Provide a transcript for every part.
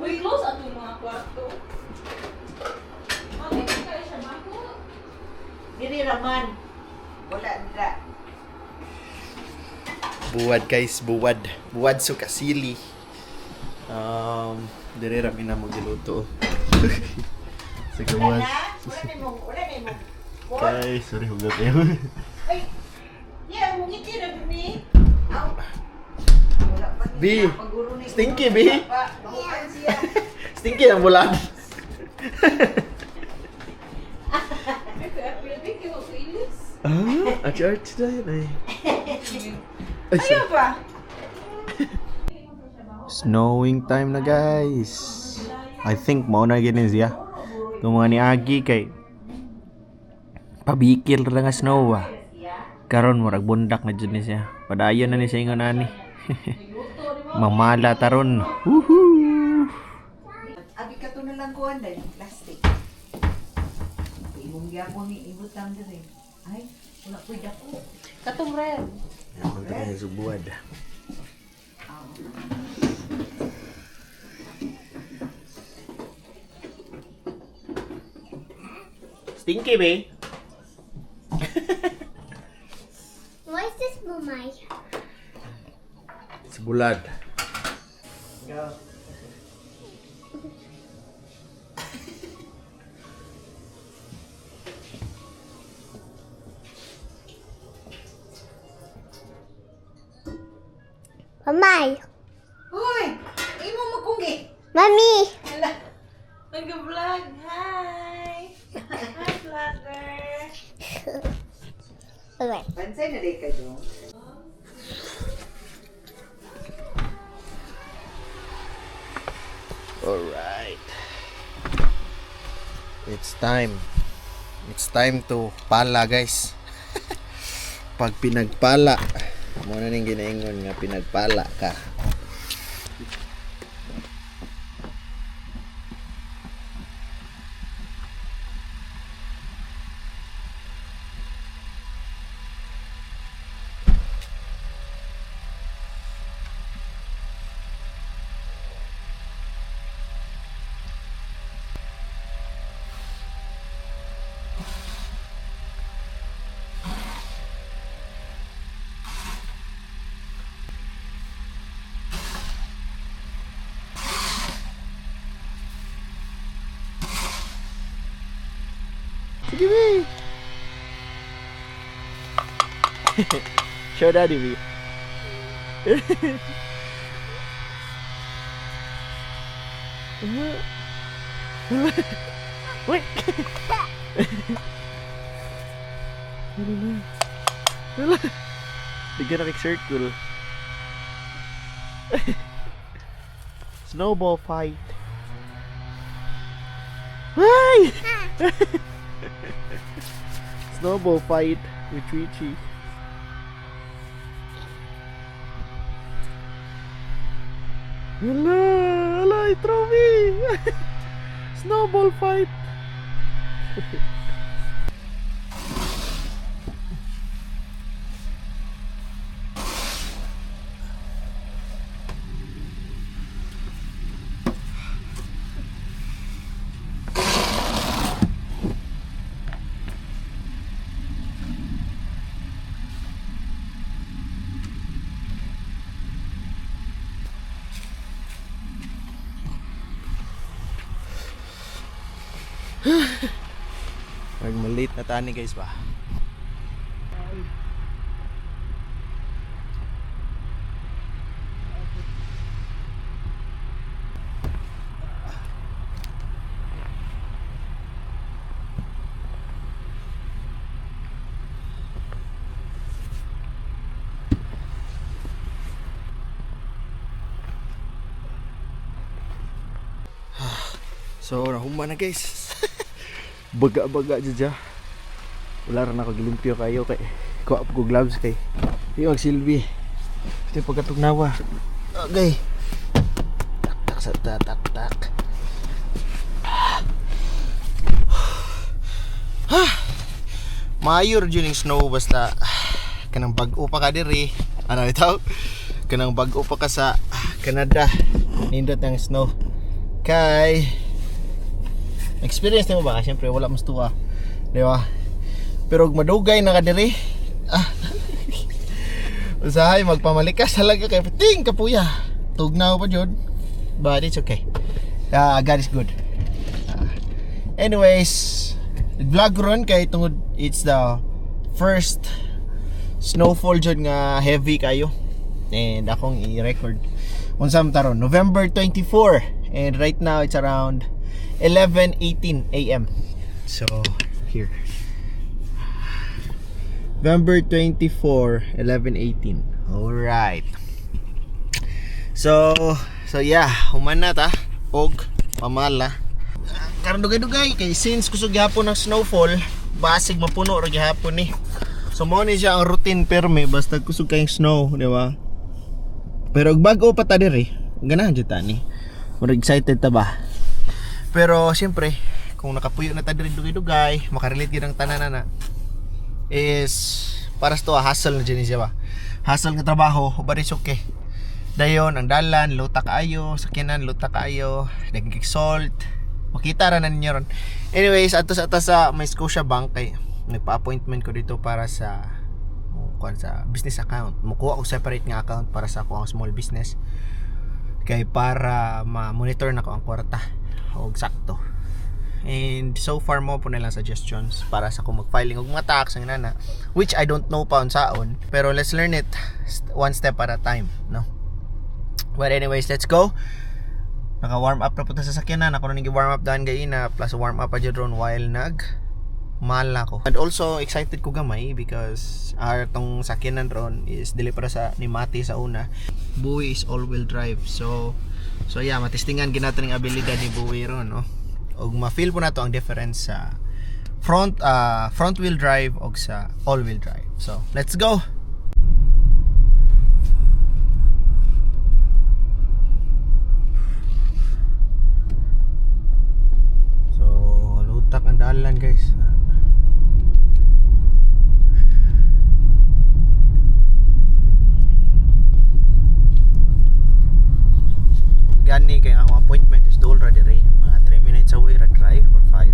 We close ato mga kwarto. Mami, kaya siya bako. Diri raman. Wala nila. Buwad guys, buwad. Buwad so kasili. Dire rami na mo giluto. Sa Wala gawas. na. Wala na mo. Guys, sorry hugot kayo. Ay. Yeah, mo ngiti na bimi. Aw. Wala pa ni. B. Paguro ni. Stinky, B. Bahukan siya. Stinky ang bulan. Pwede kayo sa ilis. Arch na yun ay. Ayaw ba? Snowing time na guys. I think mao na ginin siya. Kung mga ni Agi kay pabikil ra nga snow ba. Karon murag bundak na jud ni siya. Padayon na ni sa ingon ani. Mamala taron. Woohoo! Abi ka to na lang kuan dahil plastic. Imong gyapon ni ibut lang diri. Ay, wala ko dako. Katong red. Ang tayo subuad. Stinky ba? Why is this Bumay? Sa bulad. Bumay! Hoy, imo makungi. Mommy! Nag-vlog. Hi! Hi, vlogger. Okay. Pansay na day ka do. Alright. It's time. It's time to pala guys. Pag pinagpala, mo na ning ginaingon nga pinagpala ka. Sige, B. Show daddy, B. Wait. Bigyan na circle. Snowball fight. Hi! Snowball fight with Richie. Hala, trophy! Snowball fight. Pag malit na tani guys ba. So, nahuma na guys. Baga-baga dyan. Wala rin ako gilimpyo kayo kay kuha ko gloves kay di magsilbi. Ito yung pagkatugnawa. Okay. Tak-tak sa tak-tak. Mayor dyan yung snow basta kanang bag-o pa ka diri. Ano ito? Kanang bag-o pa ka sa Canada. Nindot ng snow. Kay experience nimo ba? Siyempre wala mas tuwa. Di ba? Pero ug madugay na ka diri. Usahay magpamalikas talaga kay ting kapuya. Tugnaw pa jud. But it's okay. God is good. Anyways, vlog ron kay tungod it's the first snowfall jud nga heavy kayo. And akong i-record unsam taron November 24 and right now it's around 11:18 AM. So here November 24 11:18. All right. So yeah, human na ta og pamala. Karon dugay-dugay kay since kusog gyapon ang snowfall, basig mapuno ra gyapon ni. So mo ni siya ang routine perme basta kusog kayong snow, di ba? Pero bago pa ta diri, ganahan jud ta ni. Murag excited ta ba? Pero siyempre, kung nakapuyo na ta diri dugay-dugay, makarelate gyud ang tanan na is para sa to hustle na dyan siya ba? Hustle nga trabaho, but it's okay. Dayon ang dalan, luta kaayo, sakyanan, luta kaayo, nagiging salt. Makita ra na ninyo ron. Anyways, ato sa may Scotia Bank kay nagpa-appointment ko dito para sa business account. Mukuha ko separate nga account para sa akong small business. Kay para ma-monitor na ko ang kwarta og sakto. And so far mo po nilang suggestions para sa kung mag-filing og mga tax ang nana, which I don't know pa unsaon, pero let's learn it one step at a time, no? But anyways, let's go. Naka-warm up na po ta sa sakyanan. Ako na nag-warm up daan gayina, plus warm up pa jud ron while mala ko. And also excited ko gamay because tong sakyanan ron is dili para sa ni Mati sa una. Buwi is all-wheel drive. So yeah, matistingan ginaton ang abilidad ni Buwi ron, no? Og ma-feel po na to ang difference sa front wheel drive og sa all-wheel drive. So, let's go. So, lutak ang dalan, guys. Gani kay ang appointment is dol ra diri. 3 minutes away ra drive or 5.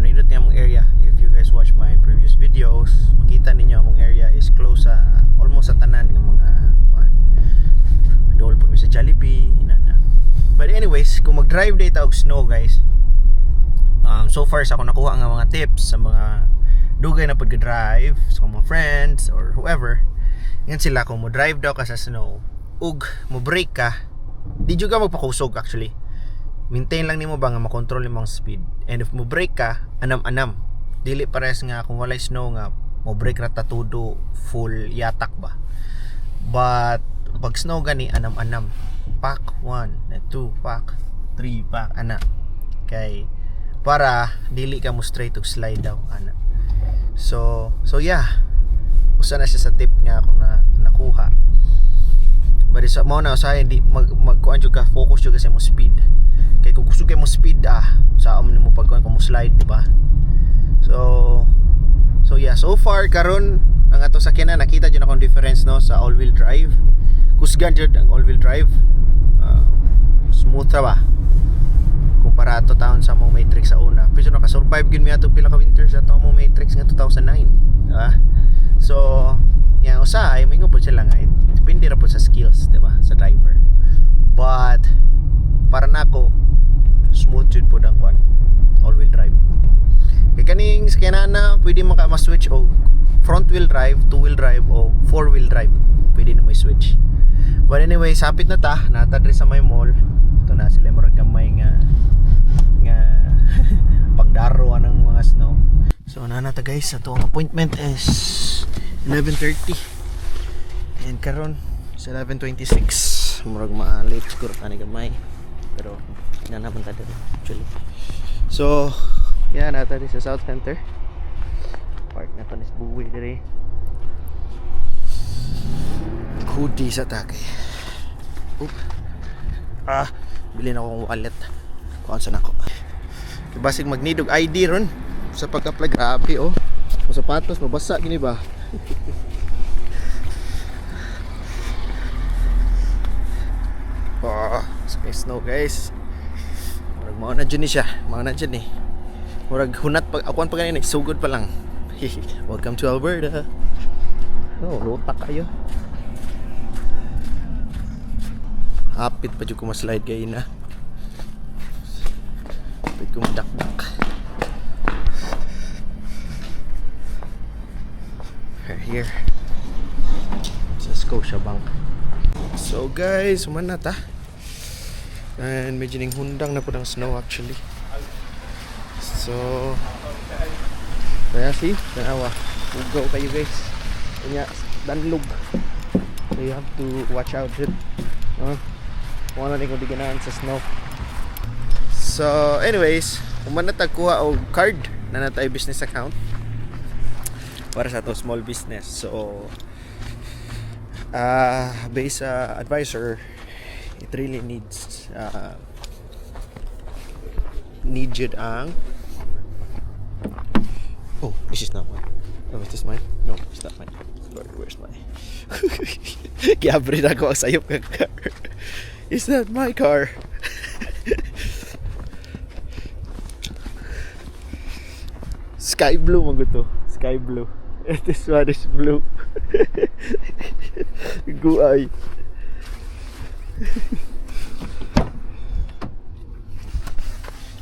Nindot niya mong area. If you guys watch my previous videos, makita ninyo mong area is close sa almost sa tanan ng mga dol po mi sa Jollibee inana. But anyways, kung mag-drive data og snow, guys, so far sa ako nakuha nga mga tips sa mga dugay na pag-drive sa mga friends or whoever, yan sila kung mo drive daw ka sa snow ug mo brake ka, di jud ka magpakusog actually. Maintain lang nimo ba nga makontrol nimo ang speed. And if mo brake ka, anam-anam. Dili pares nga kung walay snow nga mo brake ra tatudo full yatak ba. But pag snow gani anam-anam. Pack 1, 2, pack 3, pack ana. Kay para dili ka mo straight og slide daw ana. So yeah. Usa na siya sa tip nga ako na nakuha. But isa mo na usahay di magkuan jud ka, focus jud ka sa mo speed. Kay kung gusto kay mo speed sa amo nimo pagkuan ko mo slide, di ba? So yeah, so far karon ang ato sakyanan nakita jud akong difference, no, sa all-wheel drive. Kusgan jud ang all-wheel drive. Smooth ra ba? Kumpara ato taon sa mo Matrix sa una. Pero naka-survive gyud mi ato pila ka winter sa ato mo Matrix nga 2009, di ba? So yeah, usahay mingo po sila nga depende ra po sa skills, di ba, sa driver. But para nako smooth jud po ang kuan all-wheel drive. Kay kaning sakyanan na pwede mo ka ma-switch og front wheel drive, two wheel drive o four wheel drive. Pwede na mo i-switch. But anyway, sapit na ta, nata diri sa may mall. Ito na sila murag gamay nga pagdaro ng mga snow. So na ta guys, ato ang appointment is 11:30. And karon sa 11:26 murag ma-late siguro tani gamay. Pero naman ta dito actually. So yeah, nata di sa South Center. Park na to ni Buwi diri. Kudi sa takay. Bili na akong wallet. Kuan sa nako. Kay basig magnidog ID ron sa pag-apply, grabe oh. Ang sapatos mabasa gini ba? snow guys. Murag mao na dyan ni siya. Mao na dyan eh. Murag hunat pag akuan pa ganyan sugod pa lang. Welcome to Alberta. Oh, lutak kayo. Hapit pa dyan ko maslide kayo na. Hapit ko madakdak. We're here sa Scotiabank. So guys, umanat ha. And medyo ning hundang na po ng snow actually. So kaya see, tanawa. Ugaw kayo guys. Kanya danlog. So you have to watch out it. Wala na ko diganaan sa snow. So anyways, umanat kuha og card na natay business account para sa to small business. So based advisor, it really needs yun ang this is not mine. Oh, is this mine? No, it's not mine. Where's mine? Kiabri na ako ang sayop ka car. It's not my car. Sky blue mo to. Sky blue. This one is blue. Guay.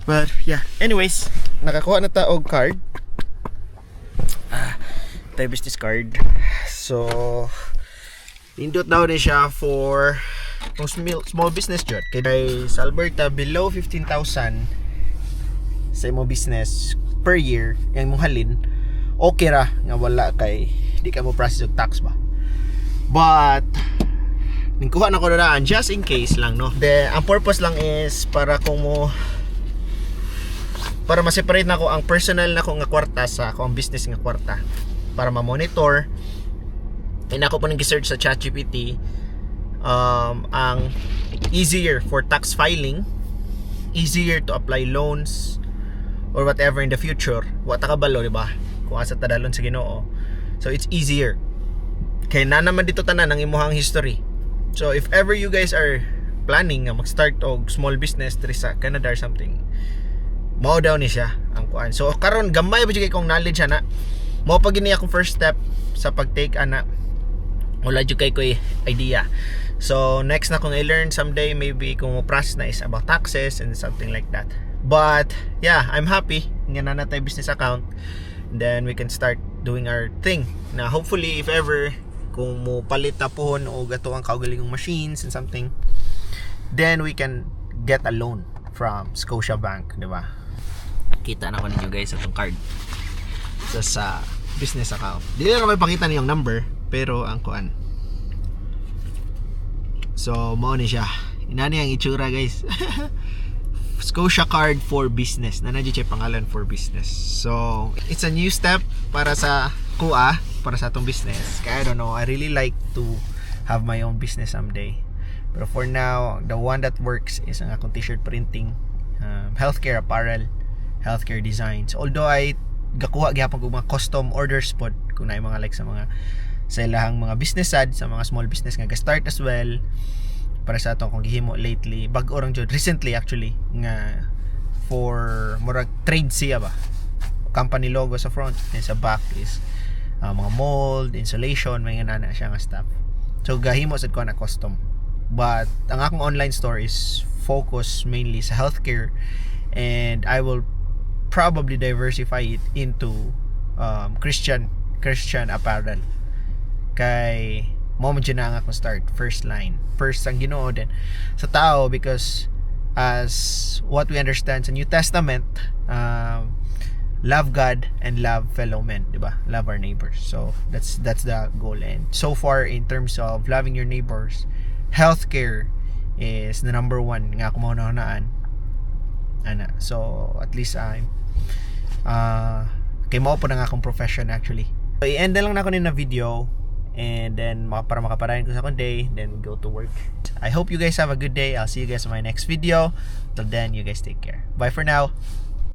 But yeah, anyways, nakakuha na ta og card. Tayo business card. So indot daw ni siya for small business jud. Kay sa Alberta below 15,000 sa imong business per year yang mong halin, okay ra nga wala kay di ka mo process og tax ba. But ningkuha na ko na just in case lang no. Ang purpose lang is para ma-separate na ko ang personal na ko nga kwarta sa akong business nga kwarta para ma-monitor. Ako po nang gi-search sa ChatGPT ang easier for tax filing, easier to apply loans or whatever in the future. Wata ka balo, di ba? Kung asa tadalon sa Ginoo. So it's easier. Kaya na naman dito tanan ang imuhang history. So if ever you guys are planning nga mag-start og small business diri sa Canada or something, mao daw ni siya ang kuan. So karon gamay ba jud kong knowledge ana. Mao pa gini akong first step sa pag-take ana. Wala jud kay ko idea. So next na kung I-learn someday, maybe kung mo-process na is about taxes and something like that. But yeah, I'm happy nga na natay business account. Then we can start doing our thing. Na hopefully if ever kung mo palit ta pohon o gato ang kaugalingong machines and something, then we can get a loan from Scotiabank, di ba? Kita na ko ninyo guys atong card sa business account. Dili na may pakita niyong number, pero ang kuan. So mao ni siya. Inani ang itsura guys. Scotia card for business. Nanadyo siya pangalan for business. So it's a new step para sa kuha, para sa atong business. Kaya I don't know, I really like to have my own business someday. But for now, the one that works is ang akong t-shirt printing, healthcare apparel, healthcare designs. Although I gakuha gyapon ko mga custom orders pod kung naay mga like sa ilahang mga business ad, sa mga small business nga ga-start as well. Para sa atong kung gihimo lately, bag-o rang jud recently actually nga for murag trade siya ba. Company logo sa front, and sa back is mga mold, insulation, may nana siya nga stuff. So gahimo sad ko na custom. But ang akong online store is focus mainly sa healthcare, and I will probably diversify it into Christian apparel. Kay mo dyan na ang akong start, first ang Ginoo din sa tao, because as what we understand sa New Testament, love God and love fellow men, diba? Love our neighbors. So that's the goal. And so far in terms of loving your neighbors, healthcare is the number one nga ako mauna-unaan. So at least I'm kay mao po na nga akong profession actually. So i-end na lang na ako na video, and then para makaparayan ko sa akong day, then go to work. I hope you guys have a good day. I'll see you guys in my next video. Till then, you guys take care. Bye for now.